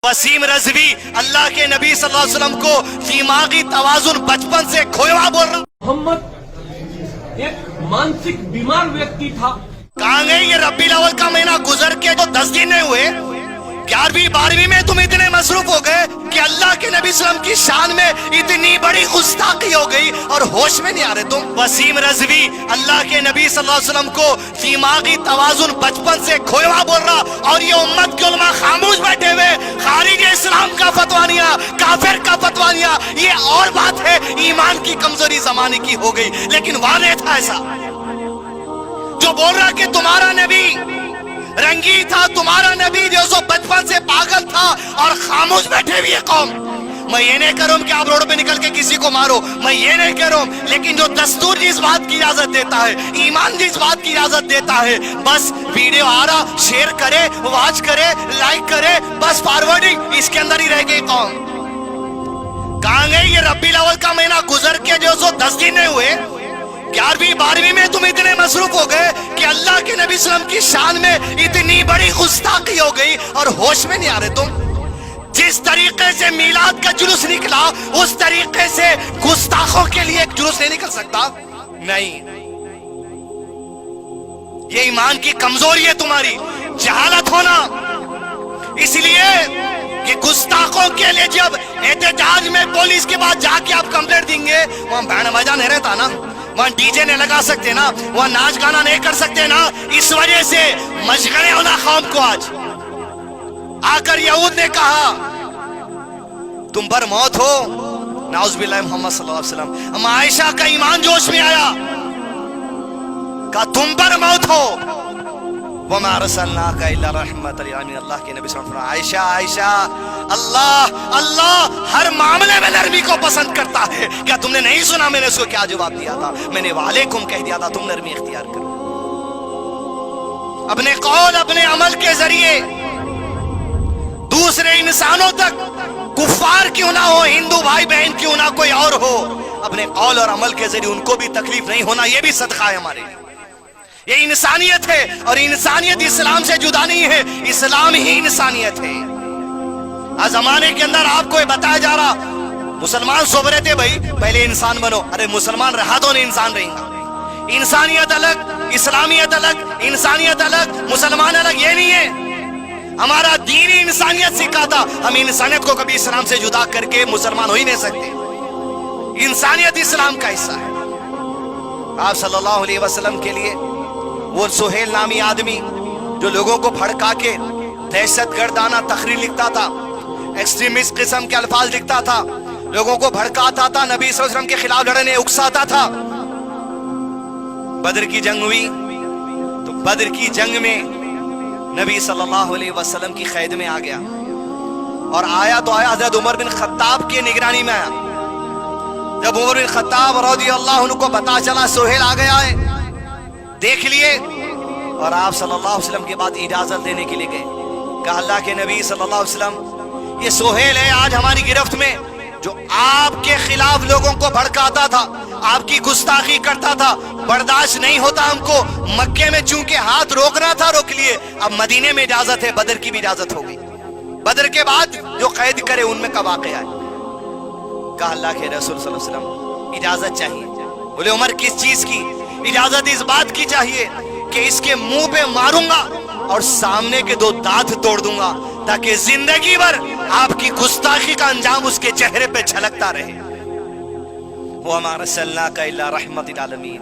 वसीम रज़वी अल्लाह के नबी सल्लल्लाहु अलैहि वसल्लम को दिमागी तवाज़ुन बचपन से खोया हुआ बोल रहा हूँ। मोहम्मद एक मानसिक बीमार व्यक्ति था। कहाँ गए ये रब्बील अव्वल का महीना गुजर के तो 10 दिन नहीं हुए, 11वीं 12वीं में तुम इतने मसरूफ हो गए कि अल्लाह के नबी सल्लल्लाहु अलैहि वसल्लम की शान में इतनी बड़ी गुस्ताखी हो गई और होश में नहीं आ रहे तुम। वसीम रज़वी अल्लाह के नबी सल्लल्लाहु अलैहि वसल्लम को दिमागी तवाज़ुन बचपन से खोया हुआ बोल रहा, और ये उम्मत के उलमा खामोश बैठे हुए खारिज इस्लाम का फतवानिया, काफिर का फतवानिया। ये और बात है, ईमान की कमजोरी जमाने की हो गई, लेकिन वाले था ऐसा जो बोल रहा कि तुम्हारा नबी रंगी था, तुम्हारा नबी जो बचपन से पागल था, और खामोश बैठे हुए कौम। मैं ये नहीं कह रहा हूं कि आप रोड पे निकल के किसी को मारो, मैं ये नहीं कह रहा हूं, लेकिन जो दस्तूर जिस बात की इजाजत देता है, ईमान जिस बात की इजाजत देता है, बस वीडियो आ रहा शेयर करे, वॉच करे, लाइक करे, बस फॉरवर्डिंग, इसके अंदर ही रह गई कौम। कहां गए ये रब्बील अव्वल का महीना गुजर के जो 10 दिन नहीं हुए, 11वीं 12वीं में तुम इतने मसरूफ हो गए कि अल्लाह के नबी सल्लल्लाहु अलैहि वसल्लम की शान में इतनी बड़ी गुस्ताखी हो गई और होश में नहीं आ रहे तुम। जिस तरीके से मीलाद का जुलूस निकला, उस तरीके से गुस्ताखों के लिए एक जुलूस नहीं निकल सकता। नहीं, ये ईमान की कमजोरी है तुम्हारी, जहालत होना। इसलिए कि गुस्ताखों के लिए जब एहतजाज में पुलिस के पास जाके आप कंप्लेंट देंगे, वहां बैंड बजा नहीं रहता ना, वहां डीजे नहीं लगा सकते ना, वहां नाच गाना नहीं कर सकते ना। इस वजह से मशगले होना कौम को। आज आकर यहूद ने कहा तुम पर मौत हो, नाउज़ुबिल्लाह मोहम्मद सल्लल्लाहु अलैहि वसल्लम। हम आयशा का ईमान जोश में आया, कहा तुम पर मौत हो, वमा रसलनाका इल्ला रहमतल लिल आलमीन। अल्लाह के नबी सल्लल्लाहु अलैहि वसल्लम, आयशा आयशा, अल्लाह हर मामले में नरमी को पसंद करता है। क्या तुमने नहीं सुना मैंने उसको क्या जवाब दिया था? मैंने वालेकुम कह दिया था, तुम नरमी इख्तियार करो। अपने कौल अपने अमल के जरिए दूसरे इंसानों तक, कुफ्फार क्यों ना हो, हिंदू भाई बहन क्यों ना कोई और हो, अपने कौल और अमल के जरिए उनको भी तकलीफ नहीं होना, यह भी सदका है हमारे लिए। ये इंसानियत है, और इंसानियत इस्लाम से जुदा नहीं है, इस्लाम ही इंसानियत है। आज जमाने के अंदर आपको ये बताया जा रहा, मुसलमान सोच रहे थे भाई पहले इंसान बनो, अरे मुसलमान रहा तो नहीं इंसान रहेगा। इंसानियत अलग, इस्लामियत अलग, इंसानियत अलग, मुसलमान अलग, ये नहीं है। हमारा दीन ही इंसानियत सिखाता, हम इंसानियत को कभी इस्लाम से जुदा करके मुसलमान हो ही नहीं सकते। इंसानियत इस्लाम का हिस्सा है। आप सल्लल्लाहु अलैहि वसल्लम के लिए वो सुहेल नामी आदमी जो लोगों को भड़का के दहशतगर्दाना तकरीर लिखता था, एक्सट्रीमिस्ट किस्म के अल्फाज लिखता था, लोगों को भड़काता था, नबी सल्लल्लाहु अलैहि वसल्लम के खिलाफ लड़ने उकसाता था। बदर की जंग हुई तो बदर की जंग में नबी सल्लल्लाहु अलैहि वसल्लम की कैद में आ गया, और आया तो आया हजरत उमर बिन खत्ताब की निगरानी में आया। जब उमर बिन खत्ताब रज़ियल्लाहु अन्हु को पता चला सुहेल आ गया है, देख लिए, और आप सल्लल्लाहु अलैहि वसल्लम के बाद इजाजत देने के लिए गए। कहा अल्लाह के नबी सल्लल्लाहु अलैहि वसल्लम, ये सुहेल है आज हमारी गिरफ्त में, जो आपके खिलाफ लोगों को भड़काता था, आपकी गुस्ताखी करता था, बर्दाश्त नहीं होता हमको। मक्के में चूंकि हाथ रोकना था रोक लिए, अब मदीने में इजाजत है, बदर की भी इजाजत हो गई। बदर के बाद जो कैद करे उनमें का वाक़या है। कहा अल्लाह के रसूल सल्लल्लाहु अलैहि वसल्लम इजाजत चाहिए। बोले उमर किस चीज की इजाजत? इस बात की चाहिए कि इसके मुंह पे मारूंगा और सामने के 2 दांत तोड़ दूंगा, ताकि जिंदगी भर आपकी गुस्ताखी का अंजाम उसके चेहरे पे झलकता रहे। वो हमारा सल्ला का इल्ला रहमतिल आलमीन,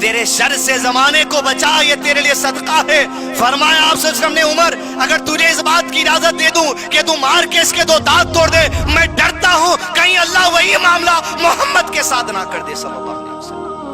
तेरे शर से जमाने को बचा, ये तेरे लिए सदका है। फरमाया आप सल्लल्लाहु अलैहि वसल्लम ने, उमर अगर तुझे इस बात की इजाजत दे दूं कि तू मार के इसके 2 दांत तोड़ दे, मैं डरता हूं कहीं अल्लाह वही मामला मोहम्मद के साथ ना कर दे सल्लल्लाहु अलैहि वसल्लम।